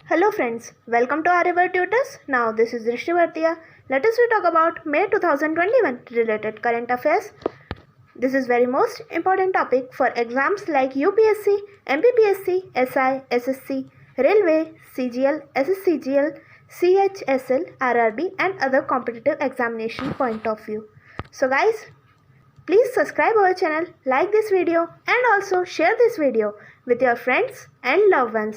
Hello friends, welcome to Arivar Tutors. Now this is Drishti Bhartiya. Let us talk about May 2021 related current affairs. This is very most important topic for exams like UPSC, MPPSC, SI, SSC, Railway, CGL, SSCGL, CHSL, RRB and other competitive examination point of view. So guys, please subscribe our channel, like this video and also share this video with your friends and loved ones.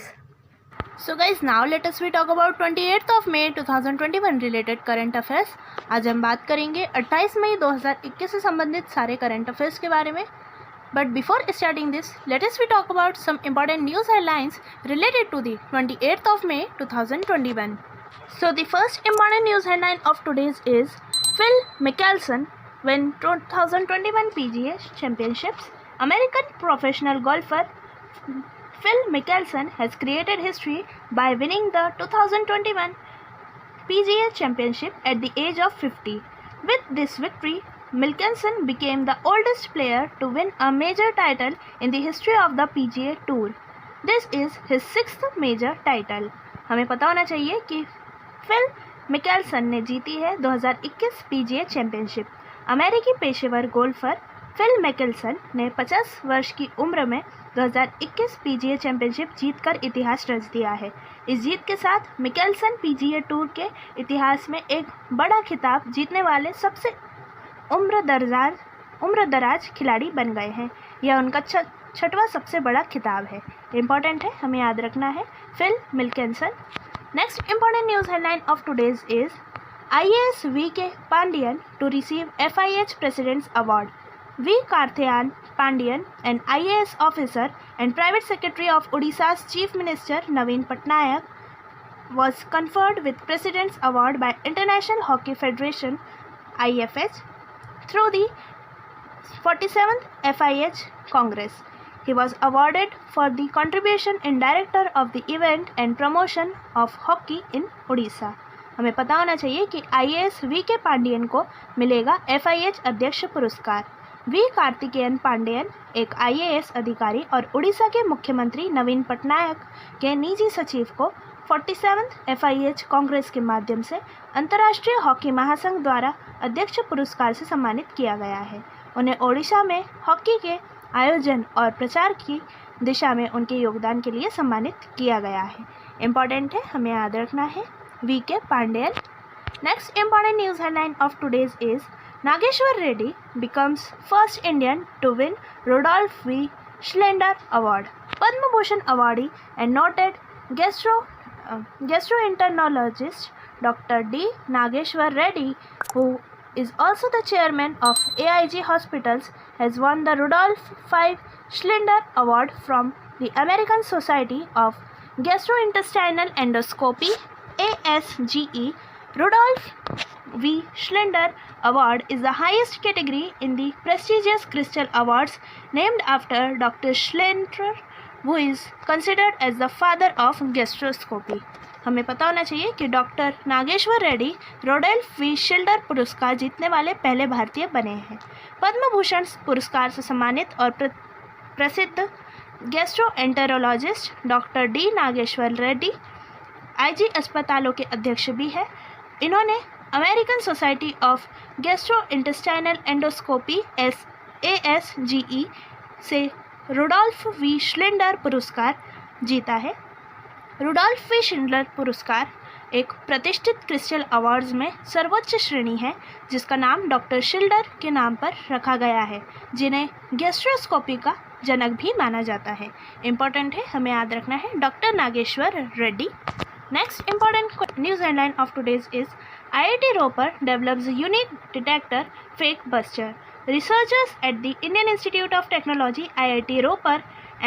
So guys now let us we talk about 28 of May 2021 related current affairs. आज हम बात करेंगे 28 मई 2021 से संबंधित सारे current affairs के बारे में। But before starting this let us we talk about some important news headlines related to the 28th of May 2021. So the first important news headline of today's is Phil Mickelson win 2021 PGA Championships. American professional golfer Phil Mickelson has created history by winning the 2021 PGA Championship at the age of 50. With this victory, Mickelson became the oldest player to win a major title in the history of the PGA Tour. This is his 6th major title. हमें पता होना चाहिए कि fill Mickelson ने जीती है 2021 PGA championship. अमेरिकी पेशेवर गोल्फर फिल मिकेल्सन ने 50 वर्ष की उम्र में 2021 PGA चैंपियनशिप जीतकर इतिहास रच दिया है। इस जीत के साथ मिकेल्सन PGA टूर के इतिहास में एक बड़ा खिताब जीतने वाले सबसे उम्र दराज खिलाड़ी बन गए हैं। यह उनका छठवां सबसे बड़ा खिताब है। इम्पॉर्टेंट है, हमें याद रखना है Phil Mickelson. Next important news headline of today's is IAS V.K. Pandian to receive FIH President's Award. V. Karthikeyan Pandian, an IAS officer and private secretary of Odisha's Chief Minister Naveen Patnaik, was conferred with President's Award by International Hockey Federation (IFH) through the 47th FIH Congress. He was awarded for the contribution in director of the event and promotion of hockey in Odisha. हमें पता होना चाहिए कि IAS V.K. Pandian को मिलेगा FIH अध्यक्ष पुरस्कार। We Karthikeyan Pandian एक IAS अधिकारी और उड़ीसा के मुख्यमंत्री नवीन पटनायक के निजी सचिव को 47th FIH कांग्रेस के माध्यम से अंतर्राष्ट्रीय हॉकी महासंघ द्वारा अध्यक्ष पुरस्कार से सम्मानित किया गया है। उन्हें ओडिशा में हॉकी के आयोजन और प्रचार की दिशा में उनके योगदान के लिए सम्मानित किया गया है। इम्पॉर्टेंट है, हमें याद रखना है V.K. Pandian. Next important news headline of today's is Nageshwar Reddy becomes first Indian to win Rudolph V. Schindler Award. Padma Bhushan awardee and noted gastroenterologist Dr. D. Nageshwar Reddy, who is also the chairman of AIG Hospitals, has won the Rudolph V. Schindler Award from the American Society of Gastrointestinal Endoscopy ASGE. Rudolph V. Schindler Award is the highest category in the prestigious Crystal Awards, named after Dr. Schindler, who is considered as the father of gastroscopy. हमें पता होना चाहिए कि doctor Nageshwar Reddy Rudolf V शिल्डर पुरस्कार जीतने वाले पहले भारतीय बने हैं। पद्म भूषण पुरस्कार से सम्मानित और प्रसिद्ध gastroenterologist doctor D Nageshwar Reddy IG अस्पतालों के अध्यक्ष भी है। इन्होंने American society of gastrointestinal endoscopy ASGE से रुडोल्फ वी शिल्डर पुरस्कार जीता है। रुडोल्फ वी शिल्डर पुरस्कार एक प्रतिष्ठित क्रिस्टल अवार्ड्स में सर्वोच्च श्रेणी है, जिसका नाम डॉक्टर शिल्डर के नाम पर रखा गया है, जिन्हें गैस्ट्रोस्कोपी का जनक भी माना जाता है। इम्पॉर्टेंट है, हमें याद रखना है doctor Nageshwar Reddy. Next important news headline of today's is IIT Ropar develops a unique detector fake buster. Researchers at the Indian Institute of Technology IIT Ropar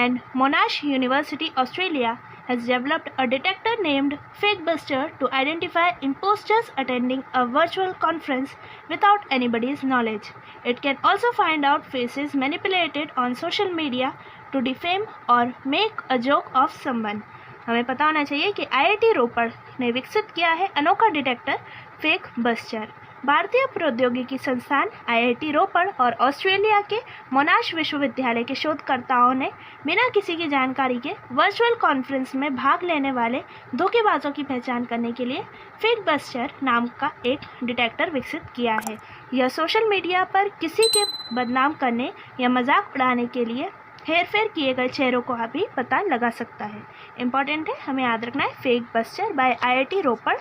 and Monash University Australia has developed a detector named Fake Buster to identify imposters attending a virtual conference without anybody's knowledge. It can also find out faces manipulated on social media to defame or make a joke of someone. हमें पता होना चाहिए कि IIT रोपड़ ने विकसित किया है अनोखा डिटेक्टर फेक बस्टर। भारतीय प्रौद्योगिकी संस्थान IIT रोपड़ और ऑस्ट्रेलिया के मोनाश विश्वविद्यालय के शोधकर्ताओं ने बिना किसी की जानकारी के वर्चुअल कॉन्फ्रेंस में भाग लेने वाले धोखेबाजों की पहचान करने के लिए फेक बस्टर नाम का एक डिटेक्टर विकसित किया है। यह सोशल मीडिया पर किसी के बदनाम करने या मजाक उड़ाने के लिए हेरफेर किए गए चेहरों को भी पता लगा सकता है। इम्पॉर्टेंट है, हमें याद रखना है, fake buster by IIT Ropar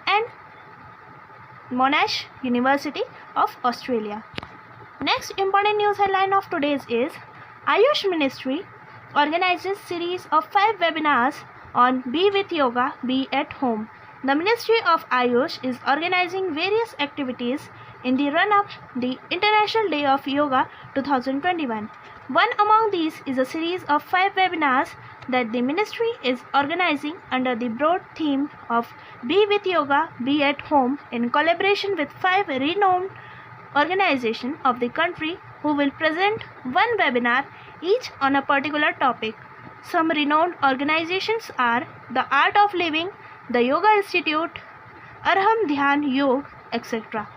and Monash University of Australia. Next important news headline of today's is Ayush Ministry organizes series of 5 webinars on Be with Yoga, Be at Home. The Ministry of Ayush is organizing various activities in the run-up the International Day of Yoga 2021. One among these is a series of 5 webinars that the ministry is organizing under the broad theme of Be with Yoga, Be at Home in collaboration with 5 renowned organizations of the country who will present one webinar each on a particular topic. Some renowned organizations are the Art of Living, the Yoga Institute, Arham Dhyan Yog, etc.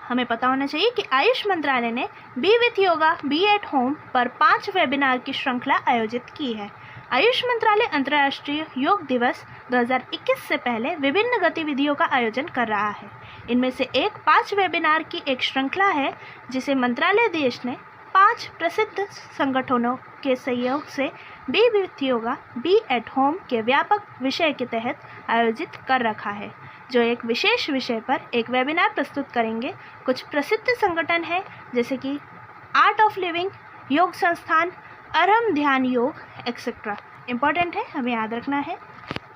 हमें पता होना चाहिए कि आयुष मंत्रालय ने be with yoga be at home पर 5 webinar की श्रृंखला आयोजित की है। आयुष मंत्रालय अंतर्राष्ट्रीय योग दिवस 2021 से पहले विभिन्न गतिविधियों का आयोजन कर रहा है। इनमें से एक 5 वेबिनार की एक श्रृंखला है जिसे मंत्रालय देश ने 5 प्रसिद्ध संगठनों के सहयोग से be with yoga be at home के व्यापक विषय के तहत आयोजित कर रखा है, जो एक विशेष विषय पर एक वेबिनार प्रस्तुत करेंगे। कुछ प्रसिद्ध संगठन हैं जैसे कि आर्ट ऑफ लिविंग, योग संस्थान, अरहम ध्यान योग, एक्सेट्रा। इम्पॉर्टेंट है, हमें याद रखना है।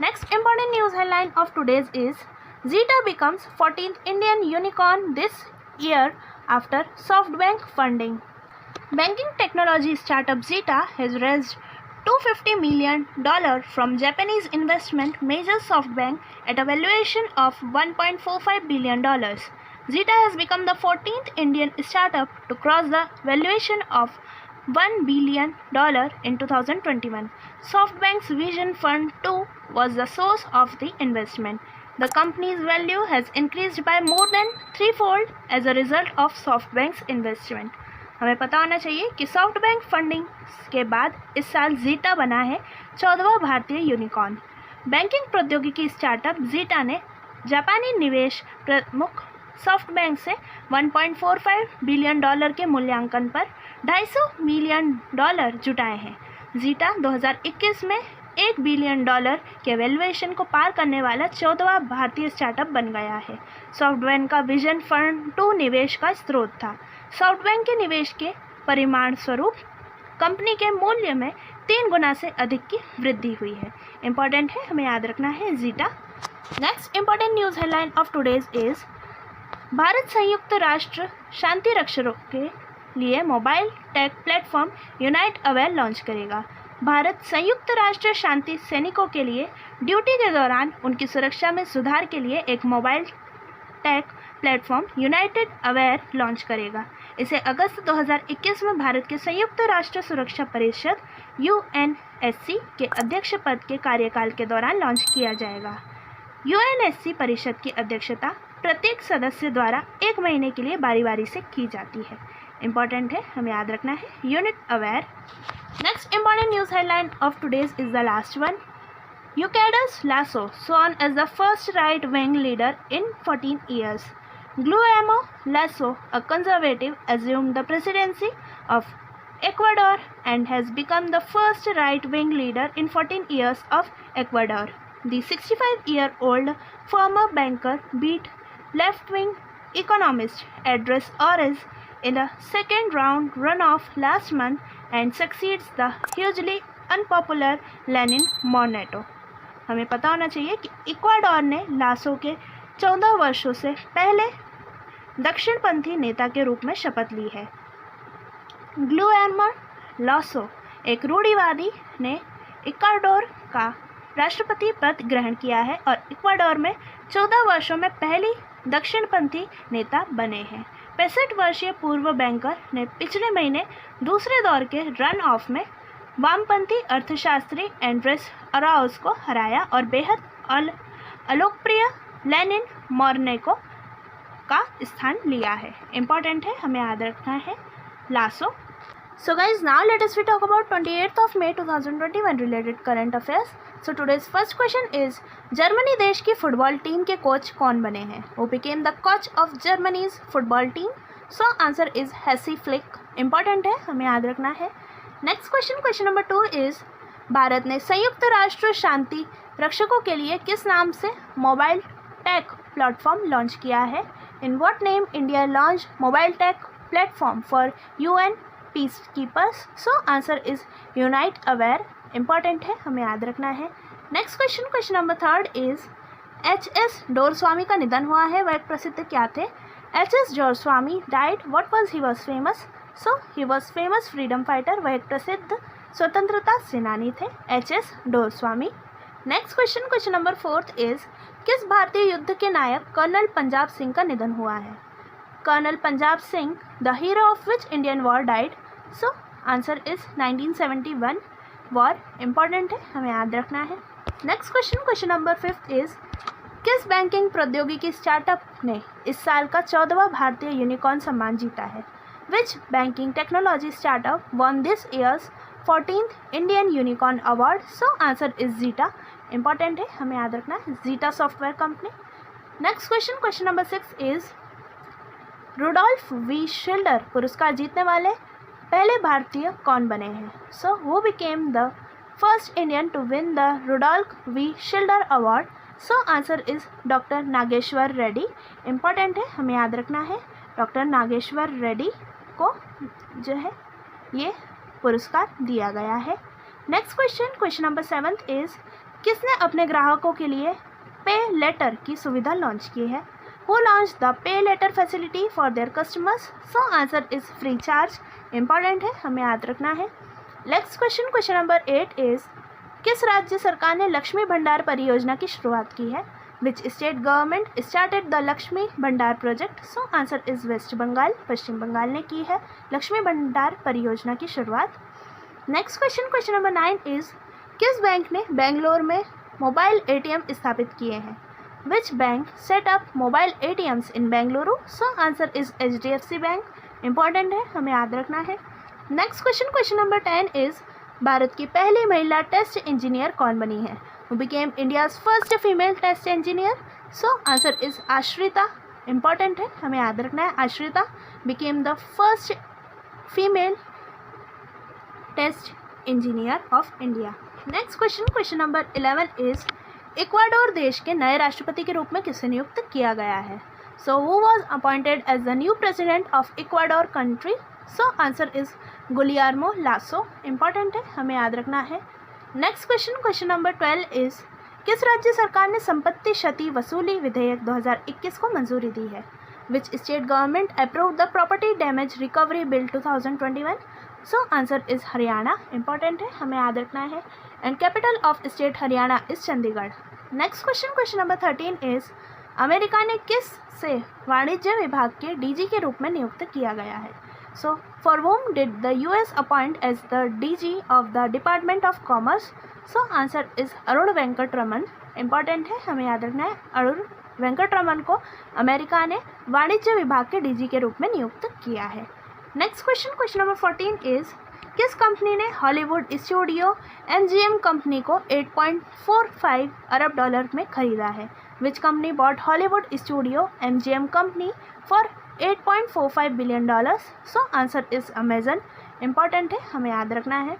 Next important news headline of today's is Zeta becomes 14th Indian unicorn this year after SoftBank funding. Banking technology startup Zeta has raised $250 million from Japanese investment major SoftBank at a valuation of $1.45 billion. Zeta has become the 14th Indian startup to cross the valuation of $1 billion in 2021. SoftBank's Vision Fund 2 was the source of the investment. The company's value has increased by more than threefold as a result of SoftBank's investment. हमें पता होना चाहिए कि SoftBank funding के बाद इस साल zeta बना है 14वां भारतीय यूनिकॉर्न। बैंकिंग प्रौद्योगिकी स्टार्टअप जीटा ने जापानी निवेश प्रमुख सॉफ्टबैंक से $1.45 बिलियन के मूल्यांकन पर $250 मिलियन जुटाए हैं। जीटा 2021 में $1 बिलियन के वैल्यूएशन को पार करने वाला 14वां भारतीय स्टार्टअप बन गया है। सॉफ्टबैंक का विजन फंड 2 निवेश का स्रोत था। सॉफ्टबैंक के निवेश के परिमाण स्वरूप कंपनी के मूल्य में 3 गुना से अधिक की वृद्धि हुई है। इम्पॉर्टेंट है, हमें याद रखना है zeta. Next important news headline of today's is Bharat संयुक्त राष्ट्र शांति रक्षकों के लिए mobile take platform unite aware launch करेगा। भारत संयुक्त राष्ट्र शांति सैनिकों के लिए ड्यूटी के दौरान उनकी सुरक्षा में सुधार के लिए एक mobile take platform United aware launch करेगा। इसे अगस्त 2021 में भारत के संयुक्त राष्ट्र सुरक्षा परिषद UNSC के अध्यक्ष पद के कार्यकाल के दौरान लॉन्च किया जाएगा। UNSC परिषद की अध्यक्षता प्रत्येक सदस्य द्वारा 1 महीने के लिए बारी बारी से की जाती है। इम्पॉर्टेंट है, हमें याद रखना है, unit aware. Next important news headline of today's is the last one. Eucadus Lasso, sworn as the first right-wing leader in 14 years. Guillermo Lasso, a conservative, assumed the presidency of Ecuador and has become the first right-wing leader in 14 years of Ecuador. The 65-year-old former banker beat left-wing economist Andrés Oroz in a second-round runoff last month and succeeds the hugely unpopular Lenin Morneto. हमें पता होना चाहिए कि Ecuador ने lasso के 14 वर्षों से पहले दक्षिणपंथी नेता के रूप में शपथ ली है। ग्लुएर्मो लासो, एक रूढ़िवादी, ने इक्वाडोर का राष्ट्रपति पद ग्रहण किया है और इक्वाडोर में 14 वर्षों में पहली दक्षिणपंथी नेता बने हैं। 65 वर्षीय पूर्व बैंकर ने पिछले महीने दूसरे दौर के रन ऑफ में वामपंथी अर्थशास्त्री एंड्रेस अराउज को हराया और बेहद अलोकप्रिय लेनिन मोर्ने को का स्थान लिया है। इम्पॉर्टेंट है, हमें याद रखना है lasso. So guys, now let us talk about 28th of May 2021 related current affairs. So today's first question is, Germany देश की फुटबॉल टीम के कोच कौन बने हैं? Who became the coach of Germany's football team? So answer is Hansi Flick. Important है, हमें याद रखना है। Next question, question number 2 is, Bharat ने संयुक्त राष्ट्र शांति रक्षकों के लिए किस नाम से मोबाइल टेक प्लेटफॉर्म लॉन्च किया है? In what name India launched mobile tech platform for UN peacekeepers? So answer is Unite Aware. Important है, हमें याद रखना है। Next question, question number 3 is, H.S. डोरस्वामी का निधन हुआ है, वह एक प्रसिद्ध क्या थे? H.S. Doreswamy died, what was he was famous? So he was famous freedom fighter, वह एक प्रसिद्ध स्वतंत्रता सेनानी थे H.S. Doreswamy. Next question, question number 4 is, किस भारतीय युद्ध के नायक कर्नल पंजाब सिंह का निधन हुआ है? Colonel Punjab Singh, the hero of which Indian war died? So answer is 1971 war. Important है, हमें याद रखना है। Next question, question number 5 is, किस बैंकिंग प्रौद्योगिकी स्टार्टअप ने इस साल का 14वां भारतीय यूनिकॉर्न सम्मान जीता है? Which banking technology startup won this year's 14th Indian unicorn award? So answer is Zeta. Important है, हमें याद रखना है, Zeta software company. Next question, question number 6 is, Rudolf V शिल्डर पुरस्कार जीतने वाले पहले भारतीय कौन बने हैं? So who became the first Indian to win the Rudolf V Schindler award? So answer is doctor Nageshwar Reddy. Important है, हमें याद रखना है, डॉक्टर नागेश्वर रेड्डी को जो है ये पुरस्कार दिया गया है। Next question, question number 7 is, किसने अपने ग्राहकों के लिए पे लेटर की सुविधा लॉन्च की है? Who launched the pay letter facility for their customers? So answer is free charge. Important है, हमें याद रखना है। Next question, question number 8 is, किस राज्य सरकार ने लक्ष्मी भंडार परियोजना की शुरुआत की है? Which state government started the Lakshmi Bhandar project? So answer is west Bengal, Paschim Bengal ने की है लक्ष्मी भंडार परियोजना की शुरुआत। Next question, question number 9 is, किस बैंक ने बेंगलोर में मोबाइल ATM स्थापित किए हैं? Which bank set up mobile ATMs in Bengaluru? So answer is HDFC Bank. Important है, हमें याद रखना है। Next question, question number 10 is, Bharat की पहली महिला टेस्ट इंजीनियर कौन बनी है? Who became India's first female test engineer? So answer is Ashrita. Important है, हमें याद रखना है, आश्रिता became the first female test engineer of India. Next question, question number 11 is, Ecuador देश के नए राष्ट्रपति के रूप में किसे नियुक्त किया गया है? So who was appointed as the new president of Ecuador country? So answer is Guillermo Lasso. Important है, हमें याद रखना है। Next question, question number 12 is, किस राज्य सरकार ने संपत्ति क्षति वसूली विधेयक 2021 को मंजूरी दी है? विच state government approve the property damage recovery bill 2021? So answer is Haryana. Important है, हमें याद रखना है। And capital of state Haryana is Chandigarh. Next question, question number 13 is, America ने किस से वाणिज्य विभाग के DG के रूप में नियुक्त किया गया है? So for whom did the US appoint as the DG of the department of commerce? So answer is Arun Venkataraman. Important है, हमें याद रखना है, अरुण वेंकटरमन को अमेरिका ने वाणिज्य विभाग के DG के रूप में नियुक्त किया है। Next question, question number 14 is, किस कंपनी ने हॉलीवुड स्टूडियो MGM कंपनी को $8.45 अरब में खरीदा है? Which company bought Hollywood studio MGM company for $8.45 billion? So answer is Amazon. Important है, हमें याद रखना है।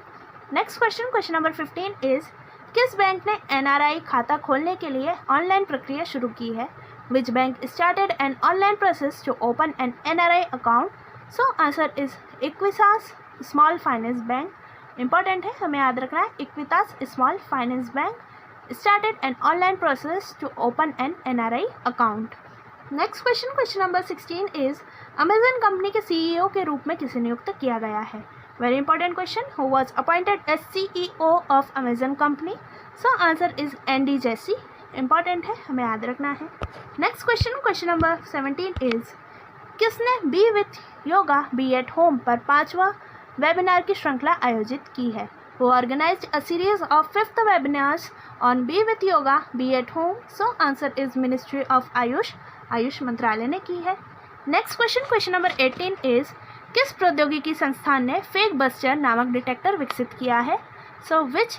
Next question, question number 15 is, किस बैंक ने NRI खाता खोलने के लिए ऑनलाइन प्रक्रिया शुरू की है? Which bank started an online process to open an NRI account? So answer is Equitas small finance bank. Important है, हमें याद रखना है, Equitas small finance bank started an online process to open an NRI account. Next question, question number 16 is, Amazon company के CEO के रूप में किसे नियुक्त किया गया है? Very important question, who was appointed as CEO of Amazon company? So answer is Andy Jassy। Important है, हमें याद रखना है। Next question, question number 17 is, किसने be with yoga be at home पर 5वां वेबिनार की श्रृंखला आयोजित की है? Who organised a series of 5th webinars on be with yoga be at home? So answer is ministry of Ayush. Ayush मंत्रालय ने की है। नेक्स्ट क्वेश्चन नंबर 18 इज किस प्रौद्योगिकी संस्थान ने फेक बस्टर नामक डिटेक्टर विकसित किया है? So which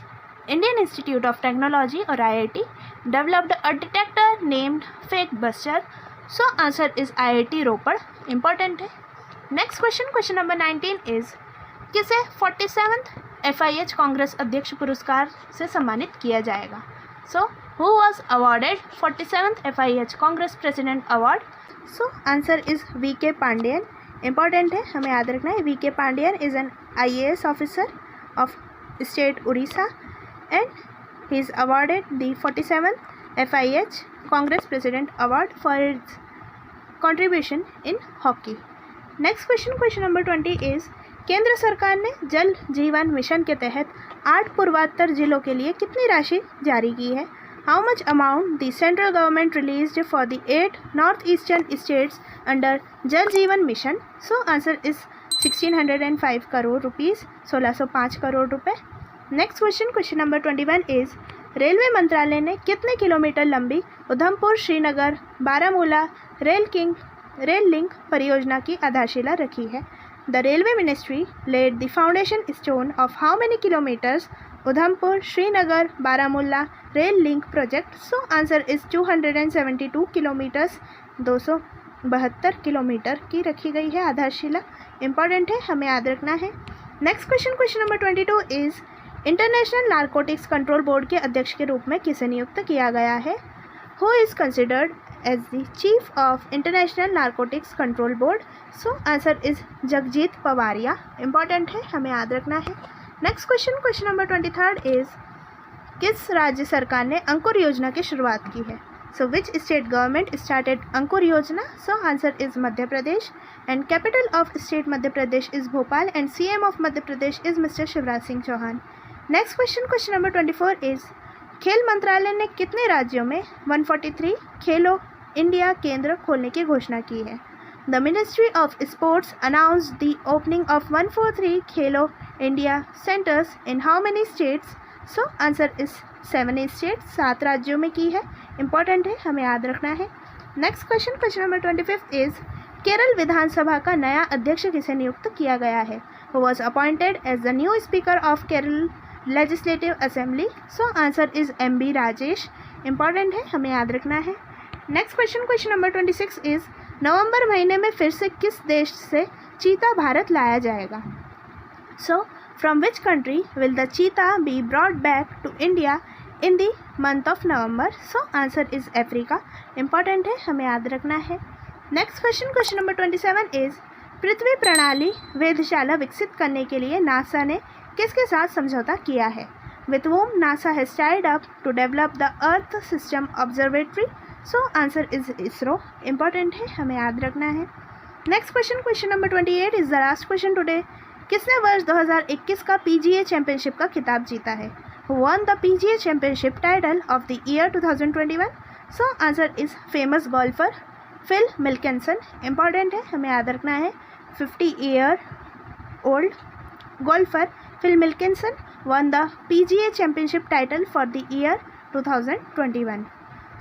Indian institute of technology और IIT developed a detector named fake buster? So answer is IIT Ropar. Important है। नेक्स्ट क्वेश्चन नंबर 19 इज किसे 47th FIH कांग्रेस अध्यक्ष पुरस्कार से सम्मानित किया जाएगा? So who was awarded 47th FIH Congress president award? So answer is VK Pandian. Important है, हमें याद रखना है। VK Pandian is an IAS officer of state Orissa and he is awarded the 47th FIH Congress president award for his contribution in hockey. Next question number 20 is केंद्र सरकार ने जल Jeevan mission के तहत 8 पूर्वोत्तर जिलों के लिए कितनी राशि जारी की है? How much amount the central government released for the 8 north eastern states under Jal Jeevan mission? So answer is 1605 crore rupees, 1605 crore रुपए। Next question number 21 is railway मंत्रालय ने कितने किलोमीटर लंबी उधमपुर श्रीनगर बारामूला रेल लिंक परियोजना की आधारशिला रखी है? The railway ministry laid the foundation stone of how many kilometers Udhampur Srinagar Baramulla rail link project? So answer is 272 kilometers, 272 kilometre की रखी गई है आधारशिला। इंपॉर्टेंट है, हमें याद रखना है। Next question number 22 is international narcotics control board के अध्यक्ष के रूप में किसे नियुक्त किया गया है? Who is considered as the chief of International Narcotics Control Board? So answer is Jagjit Pavadia. Important है, हमें याद रखना है। नेक्स्ट क्वेश्चन नंबर 23 इज किस राज्य सरकार ने अंकुर योजना की शुरुआत की है? So which state government started Ankur Yojana? So answer is Madhya Pradesh and capital of state Madhya Pradesh is Bhopal and CM of Madhya Pradesh is mister Shivraj Singh Chouhan. Next question number 24 is खेल मंत्रालय ने कितने राज्यों में 143 खेलो इंडिया केंद्र खोलने की घोषणा की है? The ministry of sports announced the opening of 143 Khelo India centres in how many states? So answer is 7 states, 7 राज्यों में की है। इंपॉर्टेंट है, हमें याद रखना है। Next question number 25 is Kerala विधानसभा का नया अध्यक्ष किसे नियुक्त किया गया है? Who was appointed as the new speaker of Kerala legislative assembly? So answer is MB Rajesh. Important है, हमें याद रखना है। नेक्स्ट क्वेश्चन नंबर 26 इज नवंबर महीने में फिर से किस देश से चीता भारत लाया जाएगा? So from which country will the cheetah be brought back to India in the month of November? So answer is Africa. Important है, हमें याद रखना है। नेक्स्ट क्वेश्चन नंबर 27 इज पृथ्वी प्रणाली वेधशाला विकसित करने के लिए नासा ने किसके साथ समझौता किया है? With whom NASA has tied up to develop the Earth System Observatory? So answer is ISRO. Important है, हमें याद रखना है। Next question number 28 is the last question today. किसने वर्ष 2021 का PGA चैंपियनशिप का खिताब जीता है? Who won the PGA championship title of the year 2021? So answer is famous golfer Phil Mickelson. Important है, हमें याद रखना है। 50-year old golfer Phil Mickelson won the PGA championship title for the year 2021.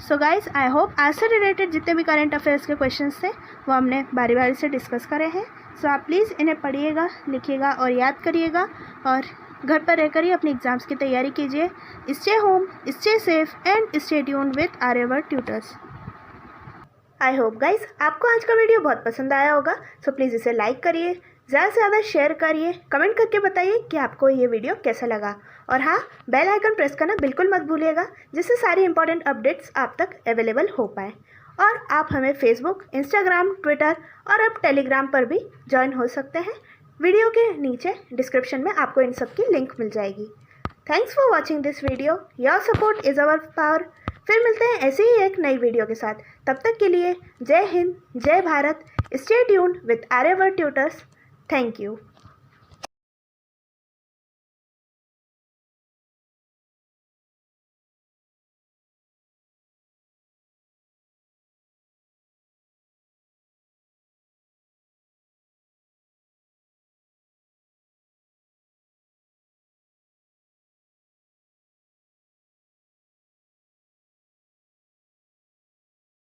So guys I hope आज से related जितने भी current affairs के क्वेश्चंस थे वो हमने बारी बारी से डिस्कस करे हैं। सो आप प्लीज़ इन्हें पढ़िएगा, लिखिएगा और याद करिएगा और घर पर रहकर ही अपनी एग्ज़ाम्स की तैयारी कीजिए। Stay home, stay safe and stay tuned with Aryavart tutors. I hope guys आपको आज का वीडियो बहुत पसंद आया होगा। सो प्लीज़ इसे लाइक करिए, ज़्यादा से ज़्यादा शेयर करिए, कमेंट करके बताइए कि आपको ये वीडियो कैसा लगा। और हाँ, बेल आइकन प्रेस करना बिल्कुल मत भूलिएगा, जिससे सारी इंपॉर्टेंट अपडेट्स आप तक अवेलेबल हो पाए। और आप हमें फेसबुक, इंस्टाग्राम, ट्विटर और अब टेलीग्राम पर भी ज्वाइन हो सकते हैं। वीडियो के नीचे डिस्क्रिप्शन में आपको इन सब की लिंक मिल जाएगी। Thanks for watching this video. Your support is our power. फिर मिलते हैं ऐसे ही एक नई वीडियो के साथ। तब तक के लिए जय हिंद, जय Bharat. Stay tuned with Aryavart tutors. Thank you.